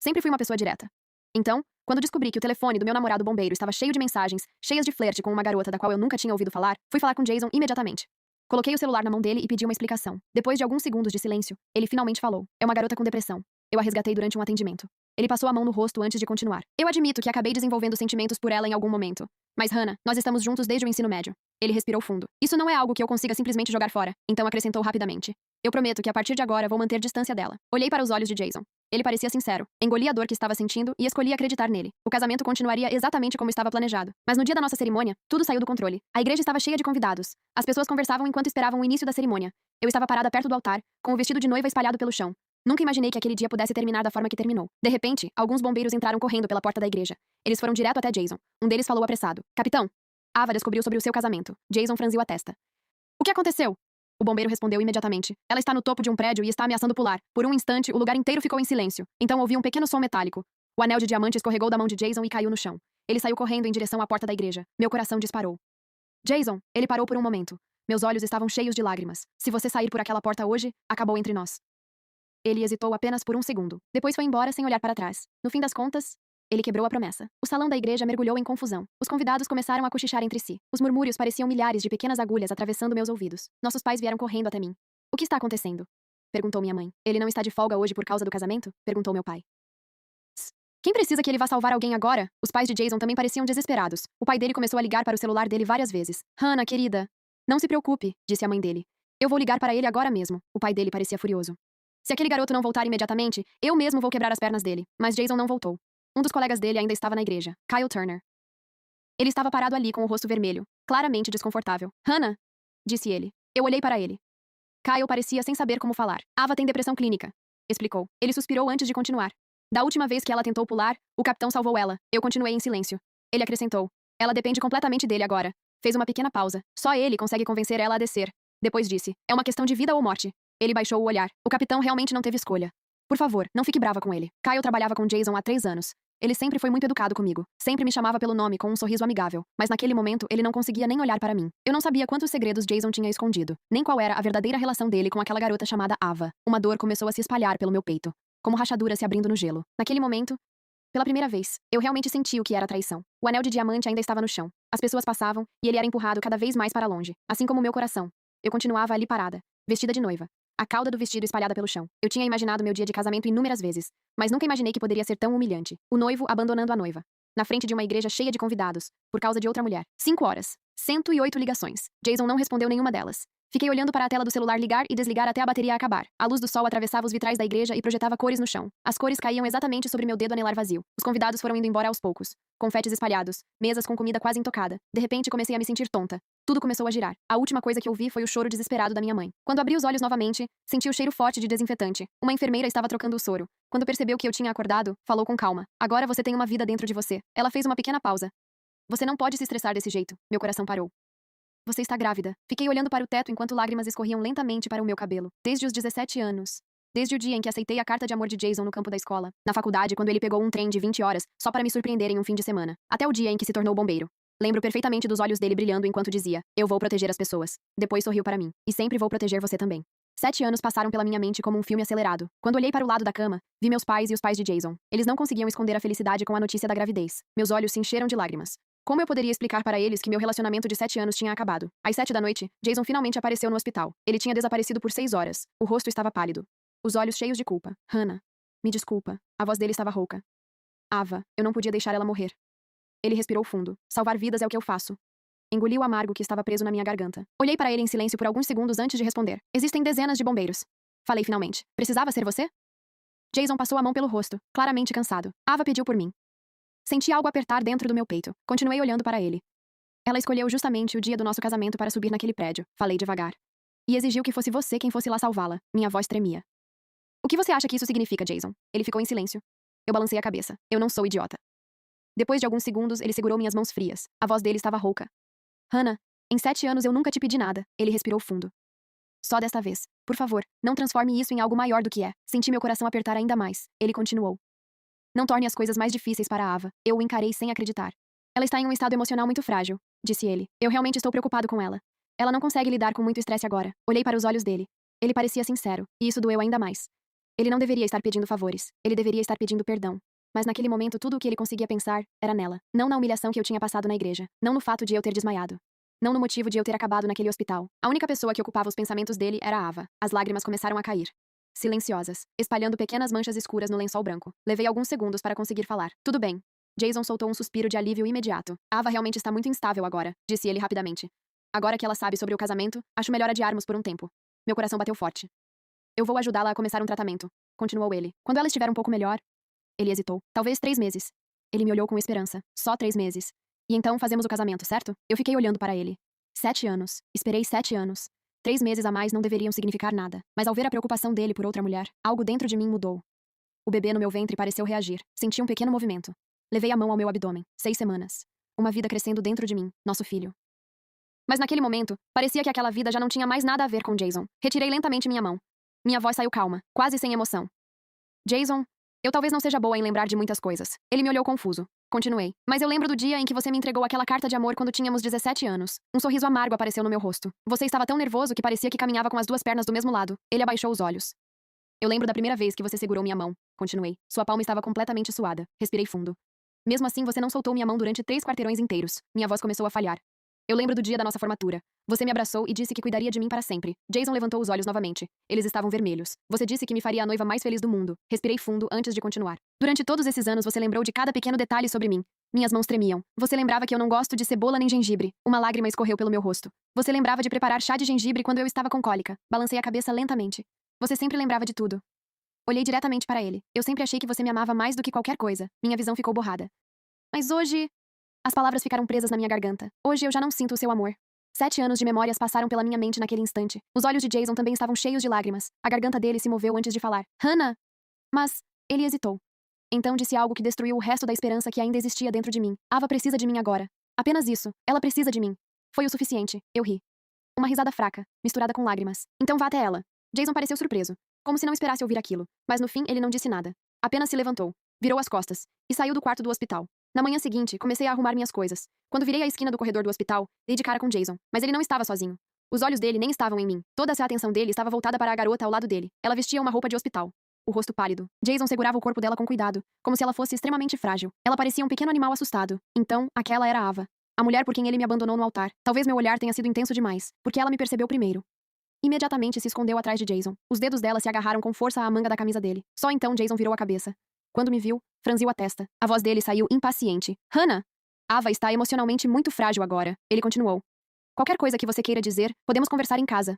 Sempre fui uma pessoa direta. Então, quando descobri que o telefone do meu namorado bombeiro estava cheio de mensagens, cheias de flerte com uma garota da qual eu nunca tinha ouvido falar, fui falar com Jason imediatamente. Coloquei o celular na mão dele e pedi uma explicação. Depois de alguns segundos de silêncio, ele finalmente falou. É uma garota com depressão. Eu a resgatei durante um atendimento. Ele passou a mão no rosto antes de continuar. Eu admito que acabei desenvolvendo sentimentos por ela em algum momento. Mas Hannah, nós estamos juntos desde o ensino médio. Ele respirou fundo. Isso não é algo que eu consiga simplesmente jogar fora. Então acrescentou rapidamente. Eu prometo que a partir de agora vou manter distância dela. Olhei para os olhos de Jason. Ele parecia sincero. Engoli a dor que estava sentindo e escolhi acreditar nele. O casamento continuaria exatamente como estava planejado. Mas no dia da nossa cerimônia, tudo saiu do controle. A igreja estava cheia de convidados. As pessoas conversavam enquanto esperavam o início da cerimônia. Eu estava parada perto do altar, com o vestido de noiva espalhado pelo chão. Nunca imaginei que aquele dia pudesse terminar da forma que terminou. De repente, alguns bombeiros entraram correndo pela porta da igreja. Eles foram direto até Jason. Um deles falou apressado. Capitão! Ava descobriu sobre o seu casamento. Jason franziu a testa. O que aconteceu? O bombeiro respondeu imediatamente. Ela está no topo de um prédio e está ameaçando pular. Por um instante, o lugar inteiro ficou em silêncio. Então ouvi um pequeno som metálico. O anel de diamante escorregou da mão de Jason e caiu no chão. Ele saiu correndo em direção à porta da igreja. Meu coração disparou. Jason! Ele parou por um momento. Meus olhos estavam cheios de lágrimas. Se você sair por aquela porta hoje, acabou entre nós. Ele hesitou apenas por um segundo. Depois foi embora sem olhar para trás. No fim das contas, ele quebrou a promessa. O salão da igreja mergulhou em confusão. Os convidados começaram a cochichar entre si. Os murmúrios pareciam milhares de pequenas agulhas atravessando meus ouvidos. Nossos pais vieram correndo até mim. O que está acontecendo? Perguntou minha mãe. Ele não está de folga hoje por causa do casamento? Perguntou meu pai. Quem precisa que ele vá salvar alguém agora? Os pais de Jason também pareciam desesperados. O pai dele começou a ligar para o celular dele várias vezes. Hannah, querida. Não se preocupe, disse a mãe dele. Eu vou ligar para ele agora mesmo. O pai dele parecia furioso. Se aquele garoto não voltar imediatamente, eu mesmo vou quebrar as pernas dele. Mas Jason não voltou. Um dos colegas dele ainda estava na igreja, Kyle Turner. Ele estava parado ali com o rosto vermelho, claramente desconfortável. Hannah, disse ele. Eu olhei para ele. Kyle parecia sem saber como falar. Ava tem depressão clínica, explicou. Ele suspirou antes de continuar. Da última vez que ela tentou pular, o capitão salvou ela. Eu continuei em silêncio. Ele acrescentou. Ela depende completamente dele agora. Fez uma pequena pausa. Só ele consegue convencer ela a descer. Depois disse. É uma questão de vida ou morte. Ele baixou o olhar. O capitão realmente não teve escolha. Por favor, não fique brava com ele. Kyle trabalhava com Jason há 3 anos. Ele sempre foi muito educado comigo. Sempre me chamava pelo nome com um sorriso amigável. Mas naquele momento, ele não conseguia nem olhar para mim. Eu não sabia quantos segredos Jason tinha escondido. Nem qual era a verdadeira relação dele com aquela garota chamada Ava. Uma dor começou a se espalhar pelo meu peito, como rachaduras se abrindo no gelo. Naquele momento, pela primeira vez, eu realmente senti o que era traição. O anel de diamante ainda estava no chão. As pessoas passavam, e ele era empurrado cada vez mais para longe. Assim como meu coração. Eu continuava ali parada, vestida de noiva. A cauda do vestido espalhada pelo chão. Eu tinha imaginado meu dia de casamento inúmeras vezes, mas nunca imaginei que poderia ser tão humilhante. O noivo abandonando a noiva. Na frente de uma igreja cheia de convidados, por causa de outra mulher. 5 horas. 108 ligações. Jason não respondeu nenhuma delas. Fiquei olhando para a tela do celular ligar e desligar até a bateria acabar. A luz do sol atravessava os vitrais da igreja e projetava cores no chão. As cores caíam exatamente sobre meu dedo anelar vazio. Os convidados foram indo embora aos poucos. Confetes espalhados. Mesas com comida quase intocada. De repente comecei a me sentir tonta. Tudo começou a girar. A última coisa que eu vi foi o choro desesperado da minha mãe. Quando abri os olhos novamente, senti o cheiro forte de desinfetante. Uma enfermeira estava trocando o soro. Quando percebeu que eu tinha acordado, falou com calma. Agora você tem uma vida dentro de você. Ela fez uma pequena pausa. Você não pode se estressar desse jeito. Meu coração parou. Você está grávida. Fiquei olhando para o teto enquanto lágrimas escorriam lentamente para o meu cabelo. Desde os 17 anos. Desde o dia em que aceitei a carta de amor de Jason no campo da escola. Na faculdade, quando ele pegou um trem de 20 horas, só para me surpreender em um fim de semana. Até o dia em que se tornou bombeiro. Lembro perfeitamente dos olhos dele brilhando enquanto dizia, eu vou proteger as pessoas. Depois sorriu para mim. E sempre vou proteger você também. 7 anos passaram pela minha mente como um filme acelerado. Quando olhei para o lado da cama, vi meus pais e os pais de Jason. Eles não conseguiam esconder a felicidade com a notícia da gravidez. Meus olhos se encheram de lágrimas. Como eu poderia explicar para eles que meu relacionamento de 7 anos tinha acabado? Às 7 da noite, Jason finalmente apareceu no hospital. Ele tinha desaparecido por 6 horas. O rosto estava pálido. Os olhos cheios de culpa. Hannah. Me desculpa. A voz dele estava rouca. Ava, eu não podia deixar ela morrer. Ele respirou fundo. Salvar vidas é o que eu faço. Engoli o amargo que estava preso na minha garganta. Olhei para ele em silêncio por alguns segundos antes de responder. Existem dezenas de bombeiros. Falei finalmente. Precisava ser você? Jason passou a mão pelo rosto, claramente cansado. Ava pediu por mim. Senti algo apertar dentro do meu peito. Continuei olhando para ele. Ela escolheu justamente o dia do nosso casamento para subir naquele prédio. Falei devagar. E exigiu que fosse você quem fosse lá salvá-la. Minha voz tremia. O que você acha que isso significa, Jason? Ele ficou em silêncio. Eu balancei a cabeça. Eu não sou idiota. Depois de alguns segundos, ele segurou minhas mãos frias. A voz dele estava rouca. Hannah, em 7 anos eu nunca te pedi nada. Ele respirou fundo. Só desta vez. Por favor, não transforme isso em algo maior do que é. Senti meu coração apertar ainda mais. Ele continuou. Não torne as coisas mais difíceis para Ava. Eu o encarei sem acreditar. Ela está em um estado emocional muito frágil, disse ele. Eu realmente estou preocupado com ela. Ela não consegue lidar com muito estresse agora. Olhei para os olhos dele. Ele parecia sincero, e isso doeu ainda mais. Ele não deveria estar pedindo favores. Ele deveria estar pedindo perdão. Mas naquele momento tudo o que ele conseguia pensar era nela. Não na humilhação que eu tinha passado na igreja. Não no fato de eu ter desmaiado. Não no motivo de eu ter acabado naquele hospital. A única pessoa que ocupava os pensamentos dele era Ava. As lágrimas começaram a cair. Silenciosas, espalhando pequenas manchas escuras no lençol branco. Levei alguns segundos para conseguir falar. Tudo bem. Jason soltou um suspiro de alívio imediato. Ava realmente está muito instável agora, disse ele rapidamente. Agora que ela sabe sobre o casamento, acho melhor adiarmos por um tempo. Meu coração bateu forte. Eu vou ajudá-la a começar um tratamento, continuou ele. Quando ela estiver um pouco melhor. Ele hesitou. Talvez 3 meses. Ele me olhou com esperança. Só 3 meses. E então fazemos o casamento, certo? Eu fiquei olhando para ele. 7 anos. Esperei 7 anos. 3 meses a mais não deveriam significar nada. Mas ao ver a preocupação dele por outra mulher, algo dentro de mim mudou. O bebê no meu ventre pareceu reagir. Senti um pequeno movimento. Levei a mão ao meu abdômen. 6 semanas. Uma vida crescendo dentro de mim, nosso filho. Mas naquele momento, parecia que aquela vida já não tinha mais nada a ver com Jason. Retirei lentamente minha mão. Minha voz saiu calma, quase sem emoção. Jason, eu talvez não seja boa em lembrar de muitas coisas. Ele me olhou confuso. Continuei. Mas eu lembro do dia em que você me entregou aquela carta de amor quando tínhamos 17 anos. Um sorriso amargo apareceu no meu rosto. Você estava tão nervoso que parecia que caminhava com as 2 pernas do mesmo lado. Ele abaixou os olhos. Eu lembro da primeira vez que você segurou minha mão. Continuei. Sua palma estava completamente suada. Respirei fundo. Mesmo assim, você não soltou minha mão durante 3 quarteirões inteiros. Minha voz começou a falhar. Eu lembro do dia da nossa formatura. Você me abraçou e disse que cuidaria de mim para sempre. Jason levantou os olhos novamente. Eles estavam vermelhos. Você disse que me faria a noiva mais feliz do mundo. Respirei fundo antes de continuar. Durante todos esses anos você lembrou de cada pequeno detalhe sobre mim. Minhas mãos tremiam. Você lembrava que eu não gosto de cebola nem gengibre. Uma lágrima escorreu pelo meu rosto. Você lembrava de preparar chá de gengibre quando eu estava com cólica. Balancei a cabeça lentamente. Você sempre lembrava de tudo. Olhei diretamente para ele. Eu sempre achei que você me amava mais do que qualquer coisa. Minha visão ficou borrada. Mas hoje... As palavras ficaram presas na minha garganta. Hoje eu já não sinto o seu amor. 7 anos de memórias passaram pela minha mente naquele instante. Os olhos de Jason também estavam cheios de lágrimas. A garganta dele se moveu antes de falar. Hannah! Mas... Ele hesitou. Então disse algo que destruiu o resto da esperança que ainda existia dentro de mim. Ava precisa de mim agora. Apenas isso. Ela precisa de mim. Foi o suficiente. Eu ri. Uma risada fraca, misturada com lágrimas. Então vá até ela. Jason pareceu surpreso. Como se não esperasse ouvir aquilo. Mas no fim ele não disse nada. Apenas se levantou. Virou as costas. E saiu do quarto do hospital. Na manhã seguinte, comecei a arrumar minhas coisas. Quando virei a esquina do corredor do hospital, dei de cara com Jason. Mas ele não estava sozinho. Os olhos dele nem estavam em mim. Toda a atenção dele estava voltada para a garota ao lado dele. Ela vestia uma roupa de hospital. O rosto pálido. Jason segurava o corpo dela com cuidado, como se ela fosse extremamente frágil. Ela parecia um pequeno animal assustado. Então, aquela era Ava. A mulher por quem ele me abandonou no altar. Talvez meu olhar tenha sido intenso demais, porque ela me percebeu primeiro. Imediatamente se escondeu atrás de Jason. Os dedos dela se agarraram com força à manga da camisa dele. Só então Jason virou a cabeça. Quando me viu, franziu a testa. A voz dele saiu impaciente. Hannah! Ava está emocionalmente muito frágil agora. Ele continuou. Qualquer coisa que você queira dizer, podemos conversar em casa.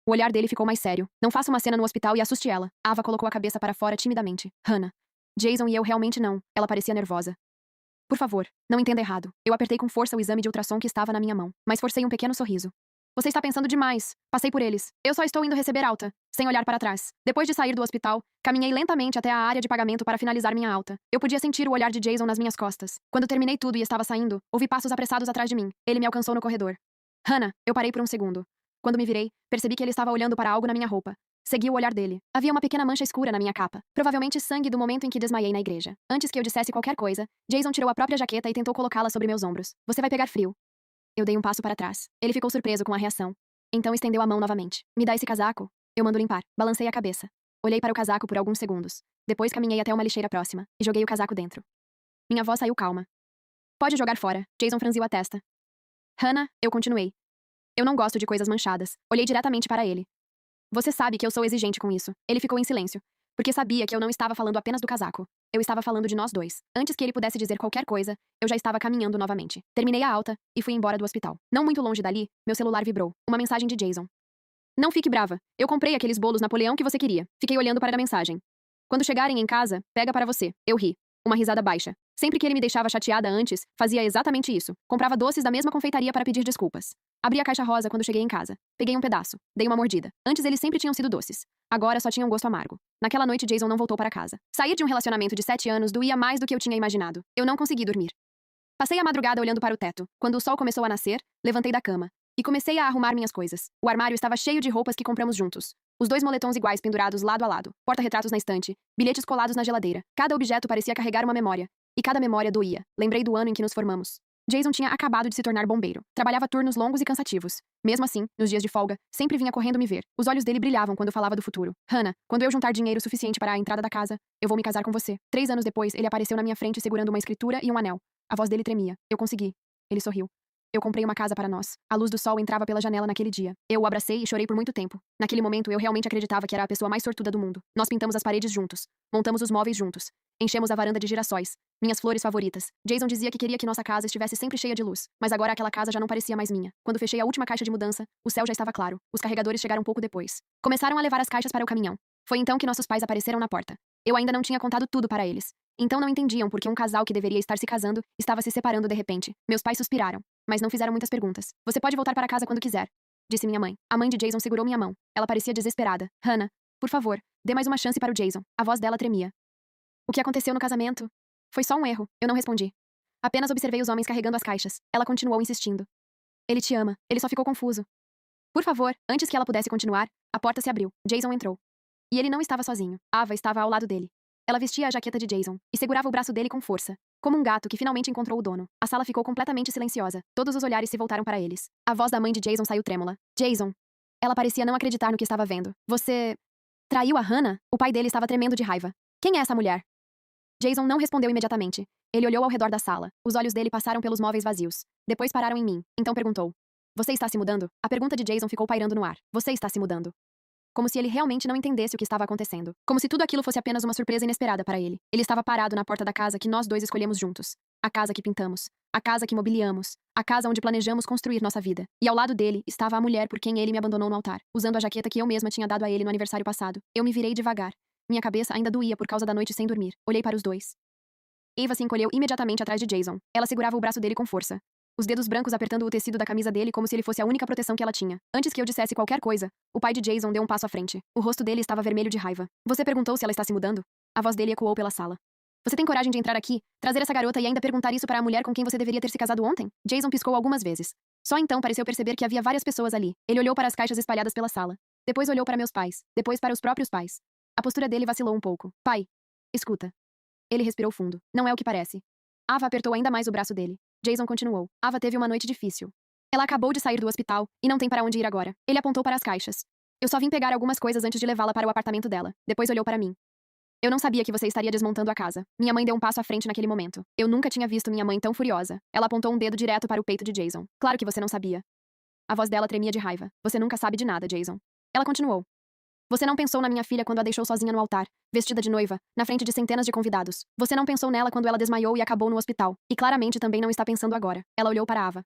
O olhar dele ficou mais sério. Não faça uma cena no hospital e assuste ela. Ava colocou a cabeça para fora timidamente. Hannah. Jason e eu realmente não. Ela parecia nervosa. Por favor, não entenda errado. Eu apertei com força o exame de ultrassom que estava na minha mão, mas forcei um pequeno sorriso. Você está pensando demais. Passei por eles. Eu só estou indo receber alta, sem olhar para trás. Depois de sair do hospital, caminhei lentamente até a área de pagamento para finalizar minha alta. Eu podia sentir o olhar de Jason nas minhas costas. Quando terminei tudo e estava saindo, ouvi passos apressados atrás de mim. Ele me alcançou no corredor. Hannah, eu parei por um segundo. Quando me virei, percebi que ele estava olhando para algo na minha roupa. Segui o olhar dele. Havia uma pequena mancha escura na minha capa. Provavelmente sangue do momento em que desmaiei na igreja. Antes que eu dissesse qualquer coisa, Jason tirou a própria jaqueta e tentou colocá-la sobre meus ombros. Você vai pegar frio. Eu dei um passo para trás. Ele ficou surpreso com a reação. Então estendeu a mão novamente. Me dá esse casaco? Eu mando limpar. Balancei a cabeça. Olhei para o casaco por alguns segundos. Depois caminhei até uma lixeira próxima e joguei o casaco dentro. Minha voz saiu calma. Pode jogar fora. Jason franziu a testa. Hannah, eu continuei. Eu não gosto de coisas manchadas. Olhei diretamente para ele. Você sabe que eu sou exigente com isso. Ele ficou em silêncio, porque sabia que eu não estava falando apenas do casaco. Eu estava falando de nós dois. Antes que ele pudesse dizer qualquer coisa, eu já estava caminhando novamente. Terminei a alta e fui embora do hospital. Não muito longe dali, meu celular vibrou. Uma mensagem de Jason. Não fique brava. Eu comprei aqueles bolos Napoleão que você queria. Fiquei olhando para a mensagem. Quando chegarem em casa, pega para você. Eu ri. Uma risada baixa. Sempre que ele me deixava chateada antes, fazia exatamente isso. Comprava doces da mesma confeitaria para pedir desculpas. Abri a caixa rosa quando cheguei em casa. Peguei um pedaço. Dei uma mordida. Antes eles sempre tinham sido doces. Agora só tinham gosto amargo. Naquela noite Jason não voltou para casa. Sair de um relacionamento de 7 anos doía mais do que eu tinha imaginado. Eu não consegui dormir. Passei a madrugada olhando para o teto. Quando o sol começou a nascer, levantei da cama. E comecei a arrumar minhas coisas. O armário estava cheio de roupas que compramos juntos. Os 2 moletons iguais pendurados lado a lado. Porta-retratos na estante. Bilhetes colados na geladeira. Cada objeto parecia carregar uma memória. E cada memória doía. Lembrei do ano em que nos formamos. Jason tinha acabado de se tornar bombeiro. Trabalhava turnos longos e cansativos. Mesmo assim, nos dias de folga, sempre vinha correndo me ver. Os olhos dele brilhavam quando falava do futuro. Hannah, quando eu juntar dinheiro suficiente para a entrada da casa, eu vou me casar com você. 3 anos depois, ele apareceu na minha frente segurando uma escritura e um anel. A voz dele tremia. Eu consegui. Ele sorriu. Eu comprei uma casa para nós. A luz do sol entrava pela janela naquele dia. Eu o abracei e chorei por muito tempo. Naquele momento, eu realmente acreditava que era a pessoa mais sortuda do mundo. Nós pintamos as paredes juntos. Montamos os móveis juntos. Enchemos a varanda de girassóis. Minhas flores favoritas. Jason dizia que queria que nossa casa estivesse sempre cheia de luz. Mas agora aquela casa já não parecia mais minha. Quando fechei a última caixa de mudança, o céu já estava claro. Os carregadores chegaram pouco depois. Começaram a levar as caixas para o caminhão. Foi então que nossos pais apareceram na porta. Eu ainda não tinha contado tudo para eles. Então não entendiam por que um casal que deveria estar se casando estava se separando de repente. Meus pais suspiraram, mas não fizeram muitas perguntas. Você pode voltar para casa quando quiser, disse minha mãe. A mãe de Jason segurou minha mão. Ela parecia desesperada. Hannah, por favor, dê mais uma chance para o Jason. A voz dela tremia. O que aconteceu no casamento? Foi só um erro. Eu não respondi. Apenas observei os homens carregando as caixas. Ela continuou insistindo. Ele te ama. Ele só ficou confuso. Por favor, antes que ela pudesse continuar, a porta se abriu. Jason entrou. E ele não estava sozinho. Ava estava ao lado dele. Ela vestia a jaqueta de Jason e segurava o braço dele com força, como um gato que finalmente encontrou o dono. A sala ficou completamente silenciosa. Todos os olhares se voltaram para eles. A voz da mãe de Jason saiu trêmula. Jason. Ela parecia não acreditar no que estava vendo. Você traiu a Hannah? O pai dele estava tremendo de raiva. Quem é essa mulher? Jason não respondeu imediatamente. Ele olhou ao redor da sala. Os olhos dele passaram pelos móveis vazios. Depois pararam em mim. Então perguntou. Você está se mudando? A pergunta de Jason ficou pairando no ar. Você está se mudando? Como se ele realmente não entendesse o que estava acontecendo. Como se tudo aquilo fosse apenas uma surpresa inesperada para ele. Ele estava parado na porta da casa que nós dois escolhemos juntos. A casa que pintamos. A casa que mobiliamos. A casa onde planejamos construir nossa vida. E ao lado dele estava a mulher por quem ele me abandonou no altar, usando a jaqueta que eu mesma tinha dado a ele no aniversário passado. Eu me virei devagar. Minha cabeça ainda doía por causa da noite sem dormir. Olhei para os dois. Eva se encolheu imediatamente atrás de Jason. Ela segurava o braço dele com força. Os dedos brancos apertando o tecido da camisa dele como se ele fosse a única proteção que ela tinha. Antes que eu dissesse qualquer coisa, o pai de Jason deu um passo à frente. O rosto dele estava vermelho de raiva. Você perguntou se ela está se mudando? A voz dele ecoou pela sala. Você tem coragem de entrar aqui, trazer essa garota e ainda perguntar isso para a mulher com quem você deveria ter se casado ontem? Jason piscou algumas vezes. Só então pareceu perceber que havia várias pessoas ali. Ele olhou para as caixas espalhadas pela sala. Depois olhou para meus pais. Depois para os próprios pais. A postura dele vacilou um pouco. Pai, escuta. Ele respirou fundo. Não é o que parece. Ava apertou ainda mais o braço dele. Jason continuou. Ava teve uma noite difícil. Ela acabou de sair do hospital e não tem para onde ir agora. Ele apontou para as caixas. Eu só vim pegar algumas coisas antes de levá-la para o apartamento dela. Depois olhou para mim. Eu não sabia que você estaria desmontando a casa. Minha mãe deu um passo à frente naquele momento. Eu nunca tinha visto minha mãe tão furiosa. Ela apontou um dedo direto para o peito de Jason. Claro que você não sabia. A voz dela tremia de raiva. Você nunca sabe de nada, Jason. Ela continuou. Você não pensou na minha filha quando a deixou sozinha no altar, vestida de noiva, na frente de centenas de convidados. Você não pensou nela quando ela desmaiou e acabou no hospital. E claramente também não está pensando agora. Ela olhou para Ava.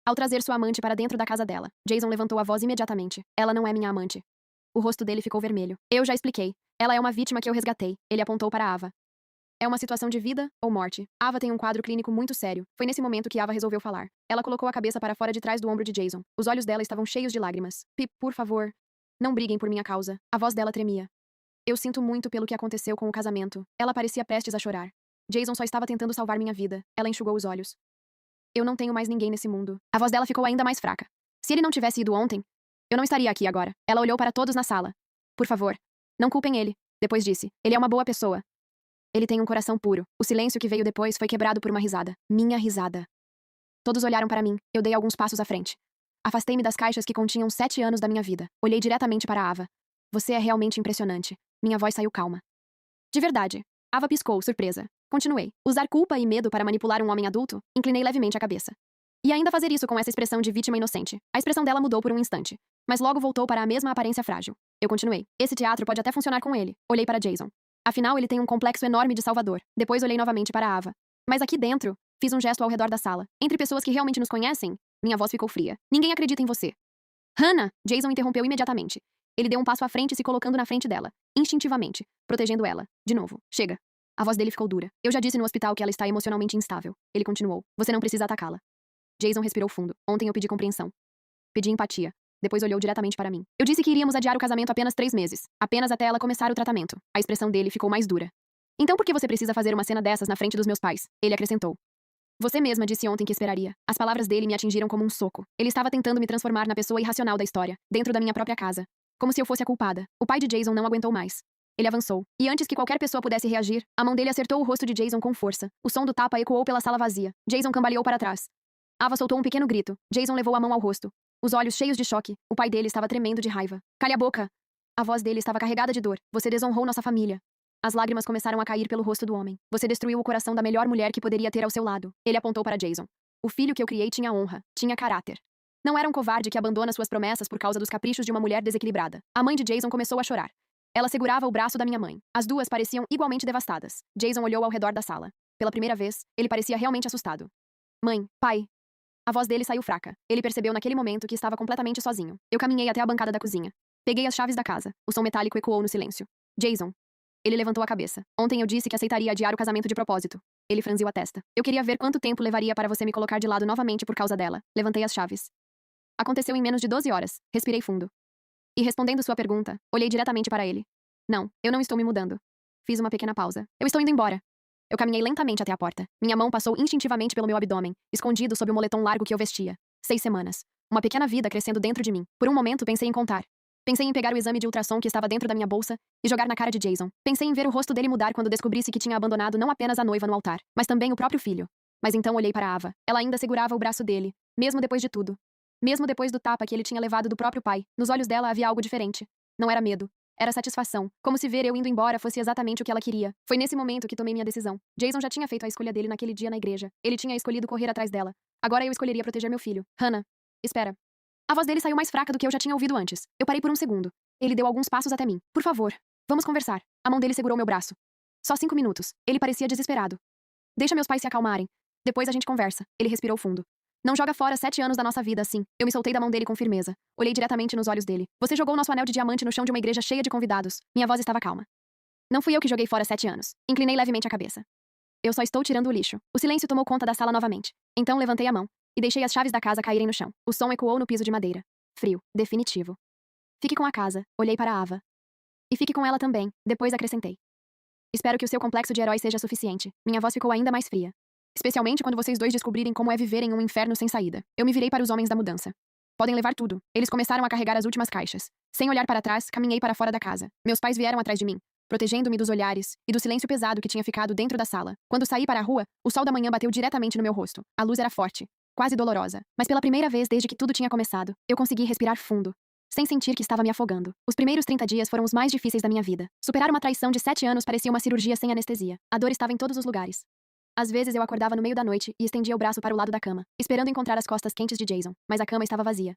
Ao trazer sua amante para dentro da casa dela, Jason levantou a voz imediatamente. Ela não é minha amante. O rosto dele ficou vermelho. Eu já expliquei. Ela é uma vítima que eu resgatei. Ele apontou para Ava. É uma situação de vida ou morte. Ava tem um quadro clínico muito sério. Foi nesse momento que Ava resolveu falar. Ela colocou a cabeça para fora de trás do ombro de Jason. Os olhos dela estavam cheios de lágrimas. Pip, por favor. Não briguem por minha causa. A voz dela tremia. Eu sinto muito pelo que aconteceu com o casamento. Ela parecia prestes a chorar. Jason só estava tentando salvar minha vida. Ela enxugou os olhos. Eu não tenho mais ninguém nesse mundo. A voz dela ficou ainda mais fraca. Se ele não tivesse ido ontem, eu não estaria aqui agora. Ela olhou para todos na sala. Por favor, não culpem ele. Depois disse. Ele é uma boa pessoa. Ele tem um coração puro. O silêncio que veio depois foi quebrado por uma risada. Minha risada. Todos olharam para mim. Eu dei alguns passos à frente. Afastei-me das caixas que continham 7 anos da minha vida. Olhei diretamente para Ava. Você é realmente impressionante. Minha voz saiu calma. De verdade. Ava piscou, surpresa. Continuei. Usar culpa e medo para manipular um homem adulto? Inclinei levemente a cabeça. E ainda fazer isso com essa expressão de vítima inocente. A expressão dela mudou por um instante, mas logo voltou para a mesma aparência frágil. Eu continuei. Esse teatro pode até funcionar com ele. Olhei para Jason. Afinal, ele tem um complexo enorme de salvador. Depois olhei novamente para Ava. Mas aqui dentro, fiz um gesto ao redor da sala. Entre pessoas que realmente nos conhecem, minha voz ficou fria. Ninguém acredita em você. Hannah! Jason interrompeu imediatamente. Ele deu um passo à frente, se colocando na frente dela, instintivamente, protegendo ela. De novo. Chega. A voz dele ficou dura. Eu já disse no hospital que ela está emocionalmente instável. Ele continuou. Você não precisa atacá-la. Jason respirou fundo. Ontem eu pedi compreensão. Pedi empatia. Depois olhou diretamente para mim. Eu disse que iríamos adiar o casamento apenas 3 meses. Apenas até ela começar o tratamento. A expressão dele ficou mais dura. Então por que você precisa fazer uma cena dessas na frente dos meus pais? Ele acrescentou. Você mesma disse ontem que esperaria. As palavras dele me atingiram como um soco. Ele estava tentando me transformar na pessoa irracional da história, dentro da minha própria casa. Como se eu fosse a culpada. O pai de Jason não aguentou mais. Ele avançou. E antes que qualquer pessoa pudesse reagir, a mão dele acertou o rosto de Jason com força. O som do tapa ecoou pela sala vazia. Jason cambaleou para trás. Ava soltou um pequeno grito. Jason levou a mão ao rosto. Os olhos cheios de choque. O pai dele estava tremendo de raiva. Calha a boca! A voz dele estava carregada de dor. Você desonrou nossa família. As lágrimas começaram a cair pelo rosto do homem. Você destruiu o coração da melhor mulher que poderia ter ao seu lado. Ele apontou para Jason. O filho que eu criei tinha honra, tinha caráter. Não era um covarde que abandona suas promessas por causa dos caprichos de uma mulher desequilibrada. A mãe de Jason começou a chorar. Ela segurava o braço da minha mãe. As duas pareciam igualmente devastadas. Jason olhou ao redor da sala. Pela primeira vez, ele parecia realmente assustado. Mãe, pai. A voz dele saiu fraca. Ele percebeu naquele momento que estava completamente sozinho. Eu caminhei até a bancada da cozinha. Peguei as chaves da casa. O som metálico ecoou no silêncio. Jason. Ele levantou a cabeça. Ontem eu disse que aceitaria adiar o casamento de propósito. Ele franziu a testa. Eu queria ver quanto tempo levaria para você me colocar de lado novamente por causa dela. Levantei as chaves. Aconteceu em menos de 12 horas. Respirei fundo. E respondendo sua pergunta, olhei diretamente para ele. Não, eu não estou me mudando. Fiz uma pequena pausa. Eu estou indo embora. Eu caminhei lentamente até a porta. Minha mão passou instintivamente pelo meu abdômen, escondido sob o moletom largo que eu vestia. 6 semanas. Uma pequena vida crescendo dentro de mim. Por um momento pensei em contar. Pensei em pegar o exame de ultrassom que estava dentro da minha bolsa e jogar na cara de Jason. Pensei em ver o rosto dele mudar quando descobrisse que tinha abandonado não apenas a noiva no altar, mas também o próprio filho. Mas então olhei para Ava. Ela ainda segurava o braço dele, mesmo depois de tudo. Mesmo depois do tapa que ele tinha levado do próprio pai, nos olhos dela havia algo diferente. Não era medo. Era satisfação, como se ver eu indo embora fosse exatamente o que ela queria. Foi nesse momento que tomei minha decisão. Jason já tinha feito a escolha dele naquele dia na igreja. Ele tinha escolhido correr atrás dela. Agora eu escolheria proteger meu filho. Hannah. Espera. A voz dele saiu mais fraca do que eu já tinha ouvido antes. Eu parei por um segundo. Ele deu alguns passos até mim. Por favor. Vamos conversar. A mão dele segurou meu braço. Só 5 minutos. Ele parecia desesperado. Deixa meus pais se acalmarem. Depois a gente conversa. Ele respirou fundo. Não joga fora 7 anos da nossa vida assim. Eu me soltei da mão dele com firmeza. Olhei diretamente nos olhos dele. Você jogou nosso anel de diamante no chão de uma igreja cheia de convidados. Minha voz estava calma. Não fui eu que joguei fora 7 anos. Inclinei levemente a cabeça. Eu só estou tirando o lixo. O silêncio tomou conta da sala novamente. Então levantei a mão e deixei as chaves da casa caírem no chão. O som ecoou no piso de madeira. Frio. Definitivo. Fique com a casa. Olhei para a Ava. E fique com ela também. Depois acrescentei. Espero que o seu complexo de herói seja suficiente. Minha voz ficou ainda mais fria. Especialmente quando vocês dois descobrirem como é viver em um inferno sem saída. Eu me virei para os homens da mudança. Podem levar tudo. Eles começaram a carregar as últimas caixas. Sem olhar para trás, caminhei para fora da casa. Meus pais vieram atrás de mim, protegendo-me dos olhares e do silêncio pesado que tinha ficado dentro da sala. Quando saí para a rua, o sol da manhã bateu diretamente no meu rosto. A luz era forte, quase dolorosa. Mas pela primeira vez desde que tudo tinha começado, eu consegui respirar fundo, sem sentir que estava me afogando. Os primeiros 30 dias foram os mais difíceis da minha vida. Superar uma traição de 7 anos parecia uma cirurgia sem anestesia. A dor estava em todos os lugares. Às vezes eu acordava no meio da noite e estendia o braço para o lado da cama, esperando encontrar as costas quentes de Jason, mas a cama estava vazia.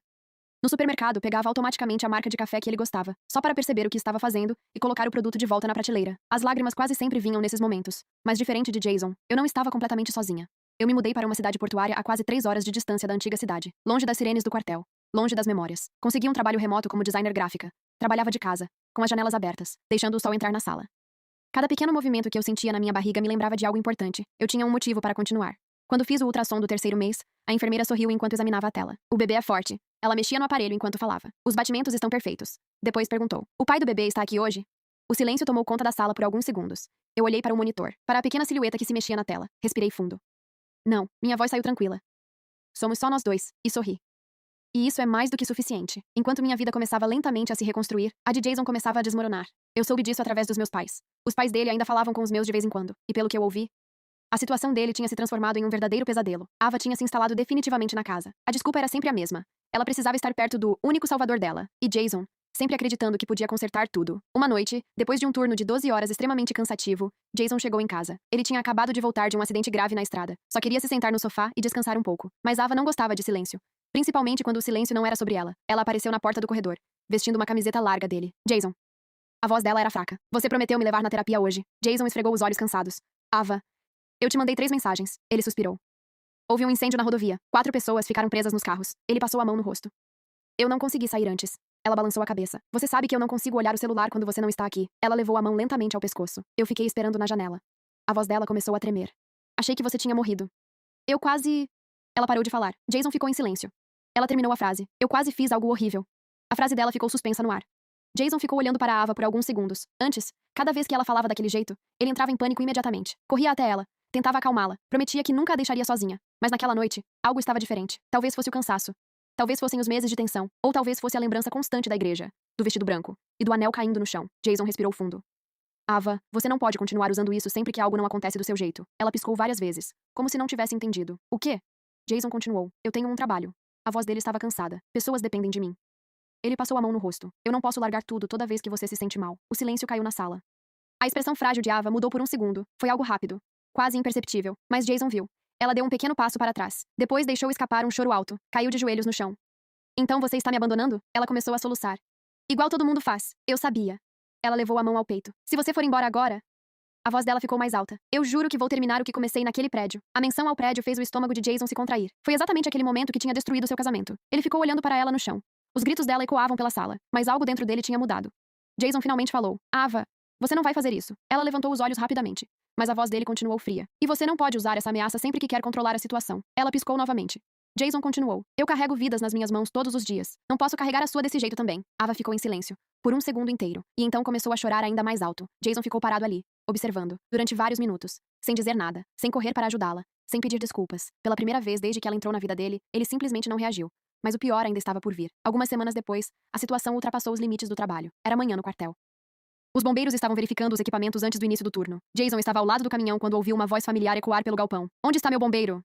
No supermercado, pegava automaticamente a marca de café que ele gostava, só para perceber o que estava fazendo e colocar o produto de volta na prateleira. As lágrimas quase sempre vinham nesses momentos. Mas diferente de Jason, eu não estava completamente sozinha. Eu me mudei para uma cidade portuária a quase 3 horas de distância da antiga cidade, longe das sirenes do quartel, longe das memórias. Consegui um trabalho remoto como designer gráfica. Trabalhava de casa, com as janelas abertas, deixando o sol entrar na sala. Cada pequeno movimento que eu sentia na minha barriga me lembrava de algo importante. Eu tinha um motivo para continuar. Quando fiz o ultrassom do 3º mês, a enfermeira sorriu enquanto examinava a tela. O bebê é forte. Ela mexia no aparelho enquanto falava. Os batimentos estão perfeitos. Depois perguntou. O pai do bebê está aqui hoje? O silêncio tomou conta da sala por alguns segundos. Eu olhei para o monitor, para a pequena silhueta que se mexia na tela. Respirei fundo. Não, minha voz saiu tranquila. Somos só nós dois, e sorri. E isso é mais do que suficiente. Enquanto minha vida começava lentamente a se reconstruir, a de Jason começava a desmoronar. Eu soube disso através dos meus pais. Os pais dele ainda falavam com os meus de vez em quando, e pelo que eu ouvi, a situação dele tinha se transformado em um verdadeiro pesadelo. Ava tinha se instalado definitivamente na casa. A desculpa era sempre a mesma. Ela precisava estar perto do único salvador dela. E Jason, sempre acreditando que podia consertar tudo. Uma noite, depois de um turno de 12 horas extremamente cansativo, Jason chegou em casa. Ele tinha acabado de voltar de um acidente grave na estrada. Só queria se sentar no sofá e descansar um pouco. Mas Ava não gostava de silêncio. Principalmente quando o silêncio não era sobre ela. Ela apareceu na porta do corredor, vestindo uma camiseta larga dele. Jason. A voz dela era fraca. Você prometeu me levar na terapia hoje. Jason esfregou os olhos cansados. Ava. Eu te mandei 3 mensagens. Ele suspirou. Houve um incêndio na rodovia. 4 pessoas ficaram presas nos carros. Ele passou a mão no rosto. Eu não consegui sair antes. Ela balançou a cabeça. Você sabe que eu não consigo olhar o celular quando você não está aqui. Ela levou a mão lentamente ao pescoço. Eu fiquei esperando na janela. A voz dela começou a tremer. Achei que você tinha morrido. Eu quase... Ela parou de falar. Jason ficou em silêncio. Ela terminou a frase. Eu quase fiz algo horrível. A frase dela ficou suspensa no ar. Jason ficou olhando para a Ava por alguns segundos. Antes, cada vez que ela falava daquele jeito, ele entrava em pânico imediatamente. Corria até ela. Tentava acalmá-la. Prometia que nunca a deixaria sozinha. Mas naquela noite, algo estava diferente. Talvez fosse o cansaço. Talvez fossem os meses de tensão. Ou talvez fosse a lembrança constante da igreja, do vestido branco e do anel caindo no chão. Jason respirou fundo. Ava, você não pode continuar usando isso sempre que algo não acontece do seu jeito. Ela piscou várias vezes, como se não tivesse entendido. O quê? Jason continuou. Eu tenho um trabalho. A voz dele estava cansada. Pessoas dependem de mim. Ele passou a mão no rosto. Eu não posso largar tudo toda vez que você se sente mal. O silêncio caiu na sala. A expressão frágil de Ava mudou por um segundo. Foi algo rápido. Quase imperceptível. Mas Jason viu. Ela deu um pequeno passo para trás. Depois deixou escapar um choro alto. Caiu de joelhos no chão. Então você está me abandonando? Ela começou a soluçar. Igual todo mundo faz. Eu sabia. Ela levou a mão ao peito. Se você for embora agora... A voz dela ficou mais alta. Eu juro que vou terminar o que comecei naquele prédio. A menção ao prédio fez o estômago de Jason se contrair. Foi exatamente aquele momento que tinha destruído seu casamento. Ele ficou olhando para ela no chão. Os gritos dela ecoavam pela sala, mas algo dentro dele tinha mudado. Jason finalmente falou. Ava, você não vai fazer isso. Ela levantou os olhos rapidamente. Mas a voz dele continuou fria. E você não pode usar essa ameaça sempre que quer controlar a situação. Ela piscou novamente. Jason continuou. Eu carrego vidas nas minhas mãos todos os dias. Não posso carregar a sua desse jeito também. Ava ficou em silêncio. Por um segundo inteiro. E então começou a chorar ainda mais alto. Jason ficou parado ali, observando, durante vários minutos. Sem dizer nada. Sem correr para ajudá-la. Sem pedir desculpas. Pela primeira vez desde que ela entrou na vida dele, ele simplesmente não reagiu. Mas o pior ainda estava por vir. Algumas semanas depois, a situação ultrapassou os limites do trabalho. Era manhã no quartel. Os bombeiros estavam verificando os equipamentos antes do início do turno. Jason estava ao lado do caminhão quando ouviu uma voz familiar ecoar pelo galpão. Onde está meu bombeiro?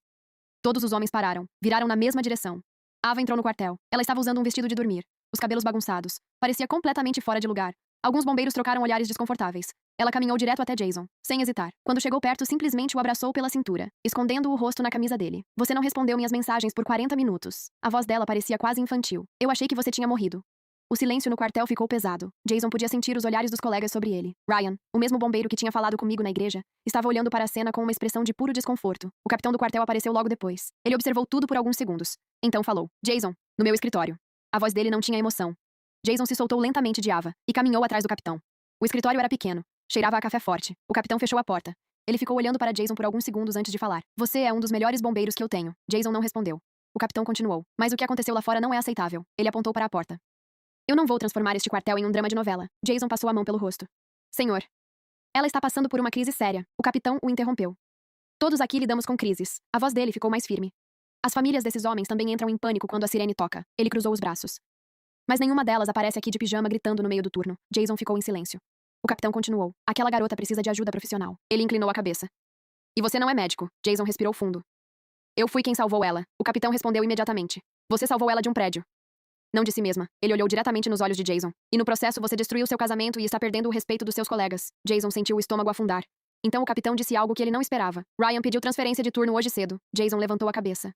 Todos os homens pararam. Viraram na mesma direção. Ava entrou no quartel. Ela estava usando um vestido de dormir. Os cabelos bagunçados. Parecia completamente fora de lugar. Alguns bombeiros trocaram olhares desconfortáveis. Ela caminhou direto até Jason, sem hesitar. Quando chegou perto, simplesmente o abraçou pela cintura, escondendo o rosto na camisa dele. Você não respondeu minhas mensagens por 40 minutos. A voz dela parecia quase infantil. Eu achei que você tinha morrido. O silêncio no quartel ficou pesado. Jason podia sentir os olhares dos colegas sobre ele. Ryan, o mesmo bombeiro que tinha falado comigo na igreja, estava olhando para a cena com uma expressão de puro desconforto. O capitão do quartel apareceu logo depois. Ele observou tudo por alguns segundos. Então falou. Jason, no meu escritório. A voz dele não tinha emoção. Jason se soltou lentamente de Ava e caminhou atrás do capitão. O escritório era pequeno. Cheirava a café forte. O capitão fechou a porta. Ele ficou olhando para Jason por alguns segundos antes de falar. Você é um dos melhores bombeiros que eu tenho. Jason não respondeu. O capitão continuou. Mas o que aconteceu lá fora não é aceitável. Ele apontou para a porta. Eu não vou transformar este quartel em um drama de novela. Jason passou a mão pelo rosto. Senhor. Ela está passando por uma crise séria. O capitão o interrompeu. Todos aqui lidamos com crises. A voz dele ficou mais firme. As famílias desses homens também entram em pânico quando a sirene toca. Ele cruzou os braços. Mas nenhuma delas aparece aqui de pijama gritando no meio do turno. Jason ficou em silêncio. O capitão continuou. Aquela garota precisa de ajuda profissional. Ele inclinou a cabeça. E você não é médico. Jason respirou fundo. Eu fui quem salvou ela. O capitão respondeu imediatamente. Você salvou ela de um prédio. Não de si mesma. Ele olhou diretamente nos olhos de Jason. E no processo você destruiu seu casamento e está perdendo o respeito dos seus colegas. Jason sentiu o estômago afundar. Então o capitão disse algo que ele não esperava. Ryan pediu transferência de turno hoje cedo. Jason levantou a cabeça.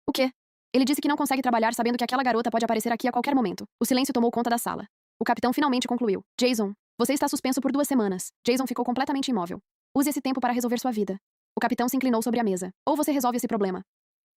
O quê? Ele disse que não consegue trabalhar sabendo que aquela garota pode aparecer aqui a qualquer momento. O silêncio tomou conta da sala. O capitão finalmente concluiu. Jason, você está suspenso por 2 semanas. Jason ficou completamente imóvel. Use esse tempo para resolver sua vida. O capitão se inclinou sobre a mesa. Ou você resolve esse problema.